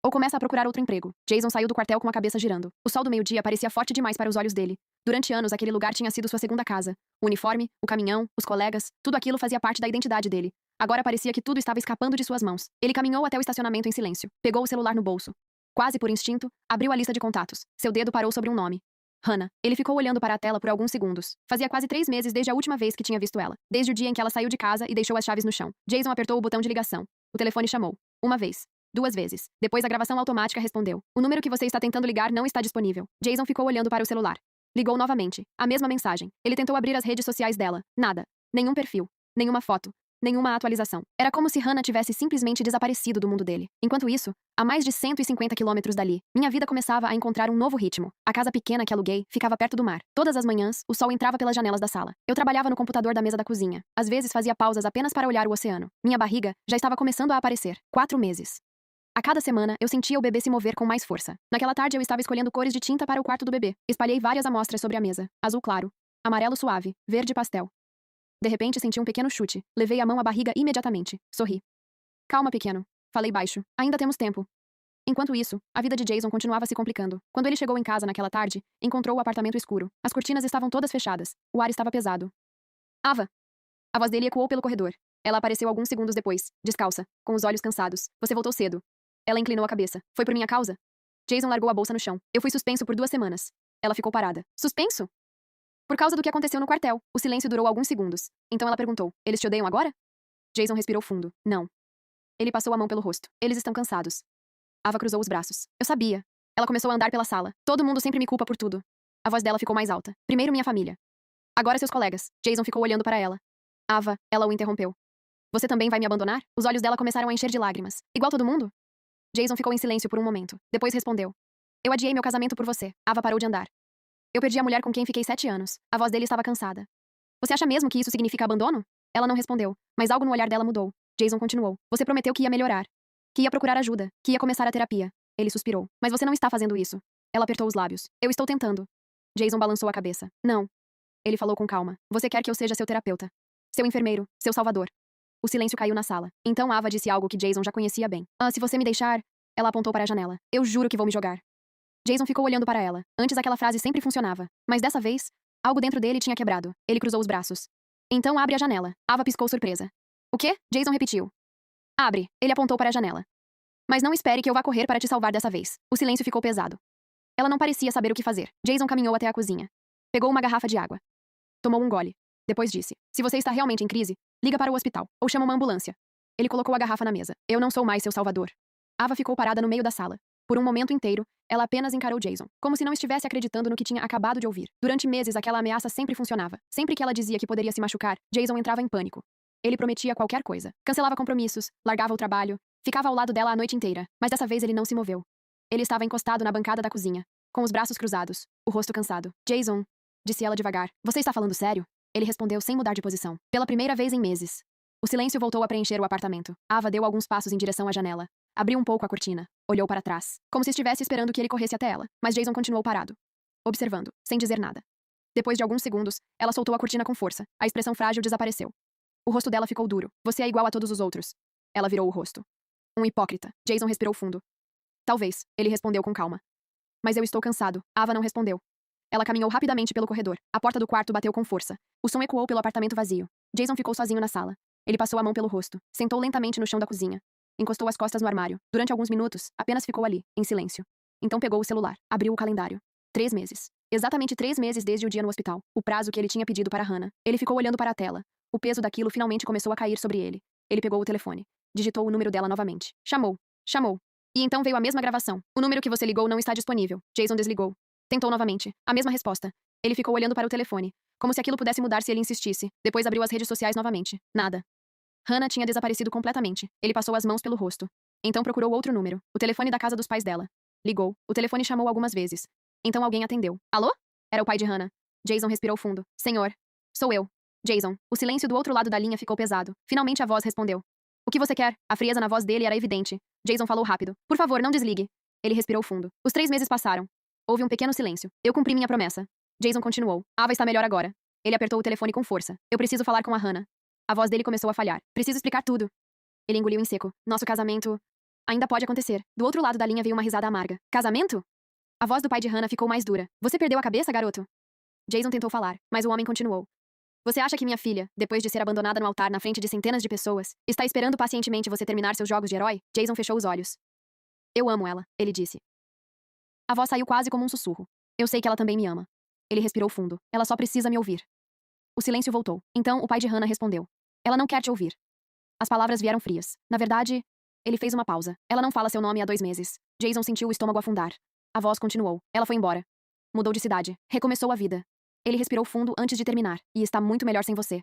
Ou começa a procurar outro emprego. Jason saiu do quartel com a cabeça girando. O sol do meio-dia parecia forte demais para os olhos dele. Durante anos, aquele lugar tinha sido sua segunda casa. O uniforme, o caminhão, os colegas, tudo aquilo fazia parte da identidade dele. Agora parecia que tudo estava escapando de suas mãos. Ele caminhou até o estacionamento em silêncio. Pegou o celular no bolso. Quase por instinto, abriu a lista de contatos. Seu dedo parou sobre um nome. Hannah. Ele ficou olhando para a tela por alguns segundos. Fazia quase 3 meses desde a última vez que tinha visto ela. Desde o dia em que ela saiu de casa e deixou as chaves no chão. Jason apertou o botão de ligação. O telefone chamou. 1 vez. 2 vezes. Depois a gravação automática respondeu. O número que você está tentando ligar não está disponível. Jason ficou olhando para o celular. Ligou novamente. A mesma mensagem. Ele tentou abrir as redes sociais dela. Nada. Nenhum perfil. Nenhuma foto. Nenhuma atualização. Era como se Hannah tivesse simplesmente desaparecido do mundo dele. Enquanto isso, a mais de 150 quilômetros dali, minha vida começava a encontrar um novo ritmo. A casa pequena que aluguei ficava perto do mar. Todas as manhãs, o sol entrava pelas janelas da sala. Eu trabalhava no computador da mesa da cozinha. Às vezes fazia pausas apenas para olhar o oceano. Minha barriga já estava começando a aparecer. 4 meses. A cada semana, eu sentia o bebê se mover com mais força. Naquela tarde, eu estava escolhendo cores de tinta para o quarto do bebê. Espalhei várias amostras sobre a mesa. Azul claro, amarelo suave, verde pastel. De repente, senti um pequeno chute. Levei a mão à barriga imediatamente. Sorri. Calma, pequeno. Falei baixo. Ainda temos tempo. Enquanto isso, a vida de Jason continuava se complicando. Quando ele chegou em casa naquela tarde, encontrou o apartamento escuro. As cortinas estavam todas fechadas. O ar estava pesado. Ava! A voz dele ecoou pelo corredor. Ela apareceu alguns segundos depois, descalça, com os olhos cansados. Você voltou cedo. Ela inclinou a cabeça. Foi por minha causa? Jason largou a bolsa no chão. Eu fui suspenso por 2 semanas. Ela ficou parada. Suspenso? Por causa do que aconteceu no quartel. O silêncio durou alguns segundos. Então ela perguntou. Eles te odeiam agora? Jason respirou fundo. Não. Ele passou a mão pelo rosto. Eles estão cansados. Ava cruzou os braços. Eu sabia. Ela começou a andar pela sala. Todo mundo sempre me culpa por tudo. A voz dela ficou mais alta. Primeiro minha família. Agora seus colegas. Jason ficou olhando para ela. Ava, ela o interrompeu. Você também vai me abandonar? Os olhos dela começaram a encher de lágrimas. Igual todo mundo? Jason ficou em silêncio por um momento. Depois respondeu. Eu adiei meu casamento por você. Ava parou de andar. Eu perdi a mulher com quem fiquei 7 anos. A voz dele estava cansada. Você acha mesmo que isso significa abandono? Ela não respondeu, mas algo no olhar dela mudou. Jason continuou. Você prometeu que ia melhorar. Que ia procurar ajuda. Que ia começar a terapia. Ele suspirou. Mas você não está fazendo isso. Ela apertou os lábios. Eu estou tentando. Jason balançou a cabeça. Não. Ele falou com calma. Você quer que eu seja seu terapeuta? Seu enfermeiro. Seu salvador. O silêncio caiu na sala. Então Ava disse algo que Jason já conhecia bem. Se você me deixar... Ela apontou para a janela. Eu juro que vou me jogar. Jason ficou olhando para ela. Antes aquela frase sempre funcionava. Mas dessa vez, algo dentro dele tinha quebrado. Ele cruzou os braços. Então abre a janela. Ava piscou surpresa. O quê? Jason repetiu. Abre. Ele apontou para a janela. Mas não espere que eu vá correr para te salvar dessa vez. O silêncio ficou pesado. Ela não parecia saber o que fazer. Jason caminhou até a cozinha. Pegou uma garrafa de água. Tomou um gole. Depois disse. Se você está realmente em crise, liga para o hospital. Ou chama uma ambulância. Ele colocou a garrafa na mesa. Eu não sou mais seu salvador. Ava ficou parada no meio da sala. Por um momento inteiro, ela apenas encarou Jason, como se não estivesse acreditando no que tinha acabado de ouvir. Durante meses, aquela ameaça sempre funcionava. Sempre que ela dizia que poderia se machucar, Jason entrava em pânico. Ele prometia qualquer coisa. Cancelava compromissos, largava o trabalho, ficava ao lado dela a noite inteira. Mas dessa vez ele não se moveu. Ele estava encostado na bancada da cozinha, com os braços cruzados, o rosto cansado. Jason, disse ela devagar, você está falando sério? Ele respondeu sem mudar de posição. Pela primeira vez em meses. O silêncio voltou a preencher o apartamento. Ava deu alguns passos em direção à janela. Abriu um pouco a cortina. Olhou para trás. Como se estivesse esperando que ele corresse até ela. Mas Jason continuou parado. Observando, sem dizer nada. Depois de alguns segundos, ela soltou a cortina com força. A expressão frágil desapareceu. O rosto dela ficou duro. Você é igual a todos os outros. Ela virou o rosto. Um hipócrita. Jason respirou fundo. Talvez, ele respondeu com calma. Mas eu estou cansado. Ava não respondeu. Ela caminhou rapidamente pelo corredor. A porta do quarto bateu com força. O som ecoou pelo apartamento vazio. Jason ficou sozinho na sala. Ele passou a mão pelo rosto. Sentou lentamente no chão da cozinha. Encostou as costas no armário. Durante alguns minutos, apenas ficou ali, em silêncio. Então pegou o celular. Abriu o calendário. 3 meses. Exatamente 3 meses desde o dia no hospital. O prazo que ele tinha pedido para Hannah. Ele ficou olhando para a tela. O peso daquilo finalmente começou a cair sobre ele. Ele pegou o telefone. Digitou o número dela novamente. Chamou. Chamou. E então veio a mesma gravação. O número que você ligou não está disponível. Jason desligou. Tentou novamente. A mesma resposta. Ele ficou olhando para o telefone. Como se aquilo pudesse mudar se ele insistisse. Depois abriu as redes sociais novamente. Nada. Hannah tinha desaparecido completamente. Ele passou as mãos pelo rosto. Então procurou outro número. O telefone da casa dos pais dela. Ligou. O telefone chamou algumas vezes. Então alguém atendeu. Alô? Era o pai de Hannah. Jason respirou fundo. Senhor. Sou eu. Jason. O silêncio do outro lado da linha ficou pesado. Finalmente a voz respondeu. O que você quer? A frieza na voz dele era evidente. Jason falou rápido. Por favor, não desligue. Ele respirou fundo. Os 3 meses passaram. Houve um pequeno silêncio. Eu cumpri minha promessa. Jason continuou. Ava está melhor agora. Ele apertou o telefone com força. Eu preciso falar com a Hannah. A voz dele começou a falhar. Preciso explicar tudo. Ele engoliu em seco. Nosso casamento... ainda pode acontecer. Do outro lado da linha veio uma risada amarga. Casamento? A voz do pai de Hannah ficou mais dura. Você perdeu a cabeça, garoto? Jason tentou falar, mas o homem continuou. Você acha que minha filha, depois de ser abandonada no altar na frente de centenas de pessoas, está esperando pacientemente você terminar seus jogos de herói? Jason fechou os olhos. Eu amo ela, ele disse. A voz saiu quase como um sussurro. Eu sei que ela também me ama. Ele respirou fundo. Ela só precisa me ouvir. O silêncio voltou. Então, o pai de Hannah respondeu. Ela não quer te ouvir. As palavras vieram frias. Na verdade, ele fez uma pausa. Ela não fala seu nome há 2 meses. Jason sentiu o estômago afundar. A voz continuou. Ela foi embora. Mudou de cidade. Recomeçou a vida. Ele respirou fundo antes de terminar. E está muito melhor sem você.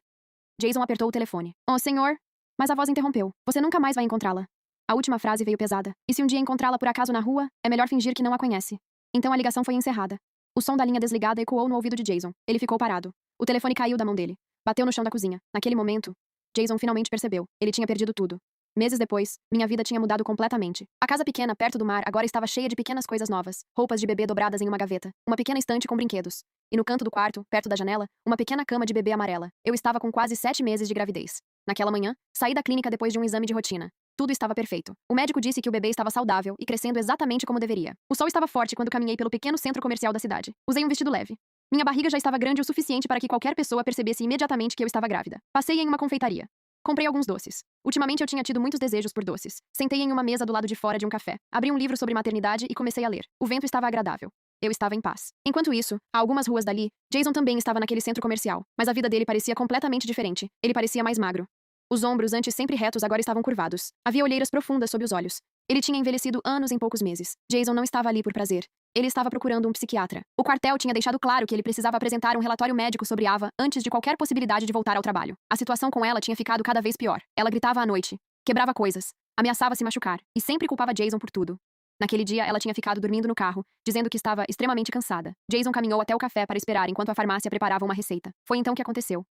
Jason apertou o telefone. Oh, senhor. Mas a voz interrompeu. Você nunca mais vai encontrá-la. A última frase veio pesada. E se um dia encontrá-la por acaso na rua, é melhor fingir que não a conhece. Então a ligação foi encerrada. O som da linha desligada ecoou no ouvido de Jason. Ele ficou parado. O telefone caiu da mão dele. Bateu no chão da cozinha. Naquele momento, Jason finalmente percebeu. Ele tinha perdido tudo. Meses depois, minha vida tinha mudado completamente. A casa pequena perto do mar agora estava cheia de pequenas coisas novas. Roupas de bebê dobradas em uma gaveta. Uma pequena estante com brinquedos. E no canto do quarto, perto da janela, uma pequena cama de bebê amarela. Eu estava com quase 7 meses de gravidez. Naquela manhã, saí da clínica depois de um exame de rotina. Tudo estava perfeito. O médico disse que o bebê estava saudável e crescendo exatamente como deveria. O sol estava forte quando caminhei pelo pequeno centro comercial da cidade. Usei um vestido leve. Minha barriga já estava grande o suficiente para que qualquer pessoa percebesse imediatamente que eu estava grávida. Passei em uma confeitaria. Comprei alguns doces. Ultimamente eu tinha tido muitos desejos por doces. Sentei em uma mesa do lado de fora de um café. Abri um livro sobre maternidade e comecei a ler. O vento estava agradável. Eu estava em paz. Enquanto isso, a algumas ruas dali, Jason também estava naquele centro comercial. Mas a vida dele parecia completamente diferente. Ele parecia mais magro. Os ombros, antes sempre retos, agora estavam curvados. Havia olheiras profundas sob os olhos. Ele tinha envelhecido anos em poucos meses. Jason não estava ali por prazer. Ele estava procurando um psiquiatra. O quartel tinha deixado claro que ele precisava apresentar um relatório médico sobre Ava antes de qualquer possibilidade de voltar ao trabalho. A situação com ela tinha ficado cada vez pior. Ela gritava à noite. Quebrava coisas. Ameaçava se machucar, e sempre culpava Jason por tudo. Naquele dia, ela tinha ficado dormindo no carro, dizendo que estava extremamente cansada. Jason caminhou até o café para esperar enquanto a farmácia preparava uma receita. Foi então que aconteceu.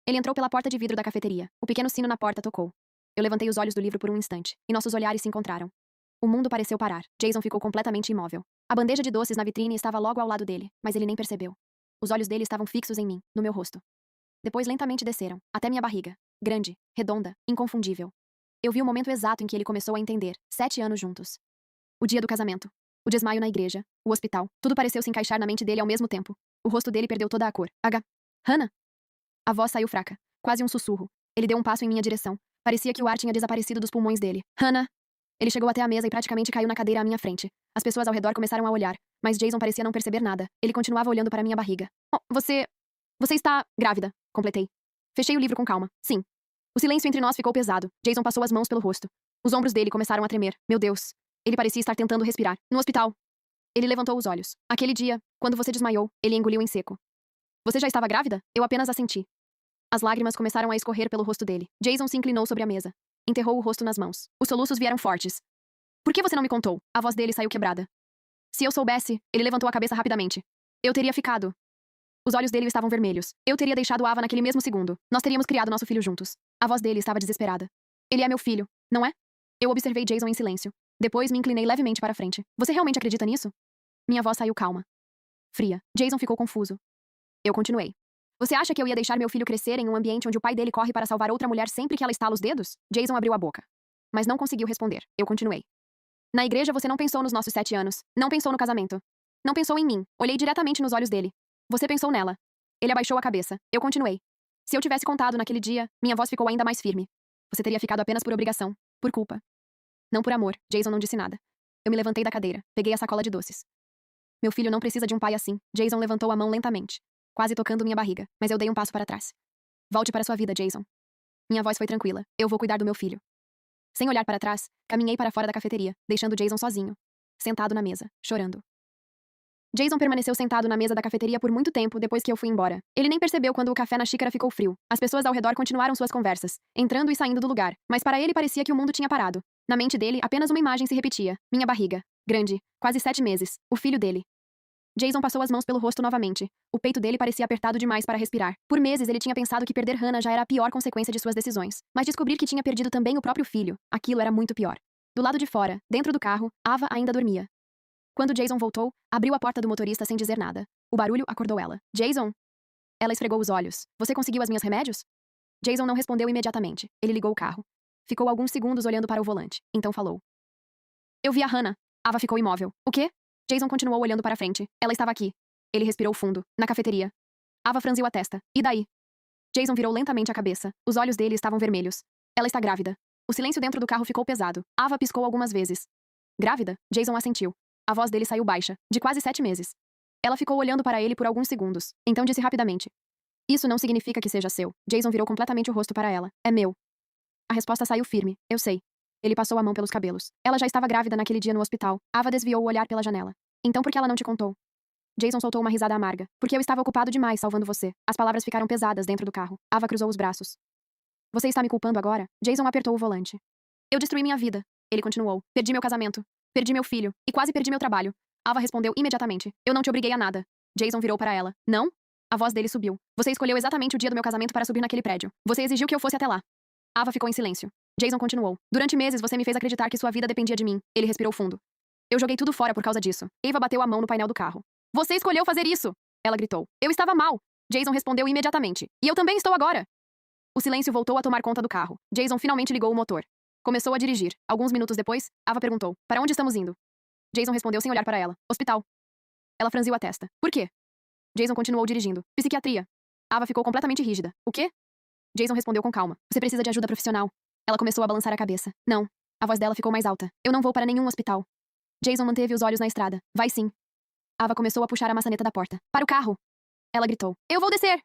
Ele entrou pela porta de vidro da cafeteria. O pequeno sino na porta tocou. Eu levantei os olhos do livro por um instante, e nossos olhares se encontraram. O mundo pareceu parar. Jason ficou completamente imóvel. A bandeja de doces na vitrine estava logo ao lado dele, mas ele nem percebeu. Os olhos dele estavam fixos em mim, no meu rosto. Depois lentamente desceram, até minha barriga. Grande, redonda, inconfundível. Eu vi o momento exato em que ele começou a entender. 7 anos juntos. O dia do casamento. O desmaio na igreja. O hospital. Tudo pareceu se encaixar na mente dele ao mesmo tempo. O rosto dele perdeu toda a cor. Hannah? A voz saiu fraca. Quase um sussurro. Ele deu um passo em minha direção. Parecia que o ar tinha desaparecido dos pulmões dele. Hannah! Ele chegou até a mesa e praticamente caiu na cadeira à minha frente. As pessoas ao redor começaram a olhar, mas Jason parecia não perceber nada. Ele continuava olhando para minha barriga. Oh, Você está grávida, completei. Fechei o livro com calma. Sim. O silêncio entre nós ficou pesado. Jason passou as mãos pelo rosto. Os ombros dele começaram a tremer. Meu Deus. Ele parecia estar tentando respirar. No hospital. Ele levantou os olhos. Aquele dia, quando você desmaiou, ele engoliu em seco. Você já estava grávida? Eu apenas assenti. As lágrimas começaram a escorrer pelo rosto dele. Jason se inclinou sobre a mesa. Enterrou o rosto nas mãos. Os soluços vieram fortes. Por que você não me contou? A voz dele saiu quebrada. Se eu soubesse, ele levantou a cabeça rapidamente. Eu teria ficado. Os olhos dele estavam vermelhos. Eu teria deixado Ava naquele mesmo segundo. Nós teríamos criado nosso filho juntos. A voz dele estava desesperada. Ele é meu filho, não é? Eu observei Jason em silêncio. Depois me inclinei levemente para frente. Você realmente acredita nisso? Minha voz saiu calma. Fria. Jason ficou confuso. Eu continuei. Você acha que eu ia deixar meu filho crescer em um ambiente onde o pai dele corre para salvar outra mulher sempre que ela estala os dedos? Jason abriu a boca. Mas não conseguiu responder. Eu continuei. Na igreja você não pensou nos nossos 7 anos. Não pensou no casamento. Não pensou em mim. Olhei diretamente nos olhos dele. Você pensou nela. Ele abaixou a cabeça. Eu continuei. Se eu tivesse contado naquele dia, minha voz ficou ainda mais firme. Você teria ficado apenas por obrigação. Por culpa. Não por amor. Jason não disse nada. Eu me levantei da cadeira. Peguei a sacola de doces. Meu filho não precisa de um pai assim. Jason levantou a mão lentamente, quase tocando minha barriga, mas eu dei um passo para trás. Volte para sua vida, Jason. Minha voz foi tranquila. Eu vou cuidar do meu filho. Sem olhar para trás, caminhei para fora da cafeteria, deixando Jason sozinho, sentado na mesa, chorando. Jason permaneceu sentado na mesa da cafeteria por muito tempo depois que eu fui embora. Ele nem percebeu quando o café na xícara ficou frio. As pessoas ao redor continuaram suas conversas, entrando e saindo do lugar, mas para ele parecia que o mundo tinha parado. Na mente dele, apenas uma imagem se repetia. Minha barriga. Grande. Quase 7 meses. O filho dele. Jason passou as mãos pelo rosto novamente. O peito dele parecia apertado demais para respirar. Por meses ele tinha pensado que perder Hannah já era a pior consequência de suas decisões. Mas descobrir que tinha perdido também o próprio filho, aquilo era muito pior. Do lado de fora, dentro do carro, Ava ainda dormia. Quando Jason voltou, abriu a porta do motorista sem dizer nada. O barulho acordou ela. Jason? Ela esfregou os olhos. Você conseguiu as minhas remédios? Jason não respondeu imediatamente. Ele ligou o carro. Ficou alguns segundos olhando para o volante. Então falou. Eu vi a Hannah. Ava ficou imóvel. O quê? Jason continuou olhando para frente. Ela estava aqui. Ele respirou fundo. Na cafeteria. Ava franziu a testa. E daí? Jason virou lentamente a cabeça. Os olhos dele estavam vermelhos. Ela está grávida. O silêncio dentro do carro ficou pesado. Ava piscou algumas vezes. Grávida? Jason assentiu. A voz dele saiu baixa, de quase 7 meses. Ela ficou olhando para ele por alguns segundos. Então disse rapidamente. Isso não significa que seja seu. Jason virou completamente o rosto para ela. É meu. A resposta saiu firme. Eu sei. Ele passou a mão pelos cabelos. Ela já estava grávida naquele dia no hospital. Ava desviou o olhar pela janela. Então por que ela não te contou? Jason soltou uma risada amarga. Porque eu estava ocupado demais salvando você. As palavras ficaram pesadas dentro do carro. Ava cruzou os braços. Você está me culpando agora? Jason apertou o volante. Eu destruí minha vida. Ele continuou. Perdi meu casamento. Perdi meu filho. E quase perdi meu trabalho. Ava respondeu imediatamente. Eu não te obriguei a nada. Jason virou para ela. Não? A voz dele subiu. Você escolheu exatamente o dia do meu casamento para subir naquele prédio. Você exigiu que eu fosse até lá. Ava ficou em silêncio. Jason continuou. Durante meses você me fez acreditar que sua vida dependia de mim. Ele respirou fundo. Eu joguei tudo fora por causa disso. Eva bateu a mão no painel do carro. Você escolheu fazer isso! Ela gritou. Eu estava mal. Jason respondeu imediatamente. E eu também estou agora. O silêncio voltou a tomar conta do carro. Jason finalmente ligou o motor. Começou a dirigir. Alguns minutos depois, Ava perguntou. Para onde estamos indo? Jason respondeu sem olhar para ela. Hospital. Ela franziu a testa. Por quê? Jason continuou dirigindo. Psiquiatria. Ava ficou completamente rígida. O quê? Jason respondeu com calma. Você precisa de ajuda profissional. Ela começou a balançar a cabeça. Não. A voz dela ficou mais alta. Eu não vou para nenhum hospital. Jason manteve os olhos na estrada. Vai sim. Ava começou a puxar a maçaneta da porta. Para o carro! Ela gritou. Eu vou descer!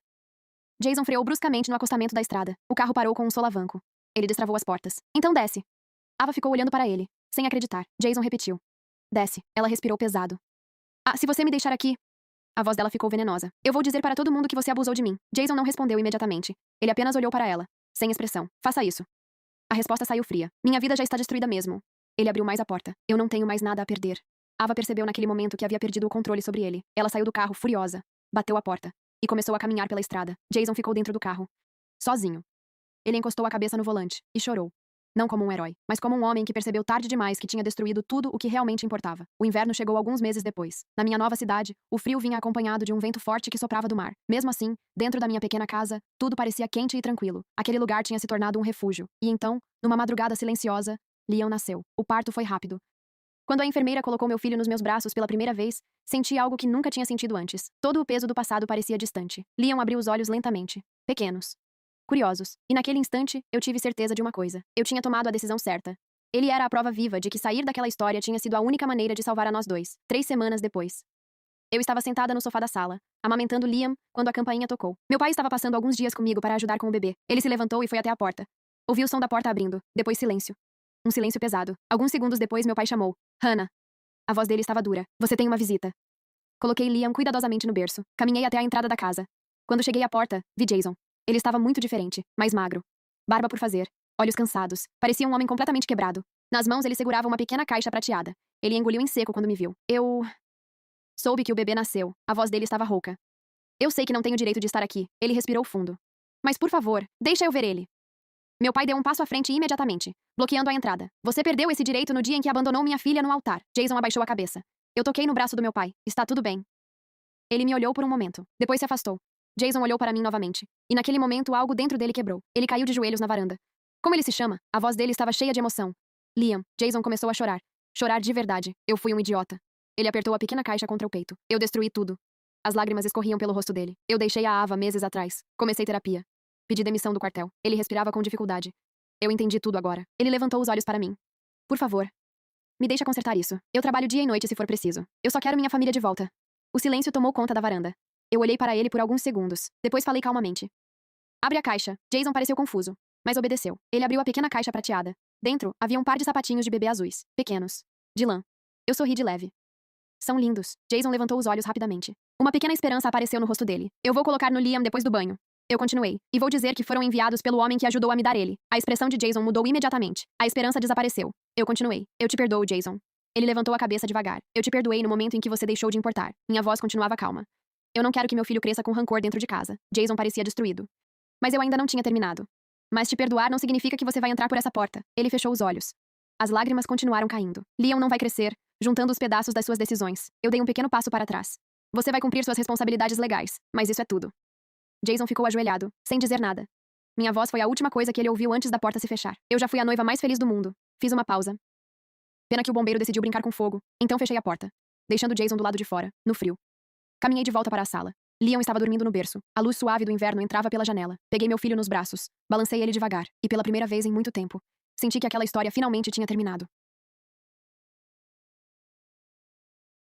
Jason freou bruscamente no acostamento da estrada. O carro parou com um solavanco. Ele destravou as portas. Então desce. Ava ficou olhando para ele, sem acreditar. Jason repetiu. Desce. Ela respirou pesado. Ah, se você me deixar aqui... A voz dela ficou venenosa. Eu vou dizer para todo mundo que você abusou de mim. Jason não respondeu imediatamente. Ele apenas olhou para ela, sem expressão. Faça isso. A resposta saiu fria. Minha vida já está destruída mesmo. Ele abriu mais a porta. Eu não tenho mais nada a perder. Ava percebeu naquele momento que havia perdido o controle sobre ele. Ela saiu do carro furiosa. Bateu a porta. E começou a caminhar pela estrada. Jason ficou dentro do carro. Sozinho. Ele encostou a cabeça no volante. E chorou. Não como um herói, mas como um homem que percebeu tarde demais que tinha destruído tudo o que realmente importava. O inverno chegou alguns meses depois. Na minha nova cidade, o frio vinha acompanhado de um vento forte que soprava do mar. Mesmo assim, dentro da minha pequena casa, tudo parecia quente e tranquilo. Aquele lugar tinha se tornado um refúgio. E então, numa madrugada silenciosa, Liam nasceu. O parto foi rápido. Quando a enfermeira colocou meu filho nos meus braços pela primeira vez, senti algo que nunca tinha sentido antes. Todo o peso do passado parecia distante. Liam abriu os olhos lentamente. Pequenos. Curiosos. E naquele instante, eu tive certeza de uma coisa. Eu tinha tomado a decisão certa. Ele era a prova viva de que sair daquela história tinha sido a única maneira de salvar a nós dois. 3 semanas depois. Eu estava sentada no sofá da sala, amamentando Liam, quando a campainha tocou. Meu pai estava passando alguns dias comigo para ajudar com o bebê. Ele se levantou e foi até a porta. Ouvi o som da porta abrindo, depois silêncio. Um silêncio pesado. Alguns segundos depois, meu pai chamou. Hannah. A voz dele estava dura. Você tem uma visita. Coloquei Liam cuidadosamente no berço. Caminhei até a entrada da casa. Quando cheguei à porta, vi Jason. Ele estava muito diferente, mais magro. Barba por fazer, olhos cansados. Parecia um homem completamente quebrado. Nas mãos ele segurava uma pequena caixa prateada. Ele engoliu em seco quando me viu. Eu soube que o bebê nasceu. A voz dele estava rouca. Eu sei que não tenho direito de estar aqui. Ele respirou fundo. Mas por favor, deixa eu ver ele. Meu pai deu um passo à frente imediatamente, bloqueando a entrada. Você perdeu esse direito no dia em que abandonou minha filha no altar. Jason abaixou a cabeça. Eu toquei no braço do meu pai. Está tudo bem. Ele me olhou por um momento. Depois se afastou. Jason olhou para mim novamente. E naquele momento algo dentro dele quebrou. Ele caiu de joelhos na varanda. Como ele se chama? A voz dele estava cheia de emoção. Liam. Jason começou a chorar. Chorar de verdade. Eu fui um idiota. Ele apertou a pequena caixa contra o peito. Eu destruí tudo. As lágrimas escorriam pelo rosto dele. Eu deixei a Ava meses atrás. Comecei terapia. Pedi demissão do quartel. Ele respirava com dificuldade. Eu entendi tudo agora. Ele levantou os olhos para mim. Por favor. Me deixa consertar isso. Eu trabalho dia e noite se for preciso. Eu só quero minha família de volta. O silêncio tomou conta da varanda. Eu olhei para ele por alguns segundos. Depois falei calmamente. Abre a caixa. Jason pareceu confuso, mas obedeceu. Ele abriu a pequena caixa prateada. Dentro, havia um par de sapatinhos de bebê azuis, pequenos. De lã. Eu sorri de leve. São lindos. Jason levantou os olhos rapidamente. Uma pequena esperança apareceu no rosto dele. Eu vou colocar no Liam depois do banho. Eu continuei. E vou dizer que foram enviados pelo homem que ajudou a me dar ele. A expressão de Jason mudou imediatamente. A esperança desapareceu. Eu continuei. Eu te perdoo, Jason. Ele levantou a cabeça devagar. Eu te perdoei no momento em que você deixou de importar. Minha voz continuava calma. Eu não quero que meu filho cresça com rancor dentro de casa. Jason parecia destruído. Mas eu ainda não tinha terminado. Mas te perdoar não significa que você vai entrar por essa porta. Ele fechou os olhos. As lágrimas continuaram caindo. Liam não vai crescer, juntando os pedaços das suas decisões. Eu dei um pequeno passo para trás. Você vai cumprir suas responsabilidades legais, mas isso é tudo. Jason ficou ajoelhado, sem dizer nada. Minha voz foi a última coisa que ele ouviu antes da porta se fechar. Eu já fui a noiva mais feliz do mundo. Fiz uma pausa. Pena que o bombeiro decidiu brincar com fogo. Então fechei a porta, deixando Jason do lado de fora, no frio. Caminhei de volta para a sala. Liam estava dormindo no berço. A luz suave do inverno entrava pela janela. Peguei meu filho nos braços. Balancei ele devagar. E pela primeira vez em muito tempo, senti que aquela história finalmente tinha terminado.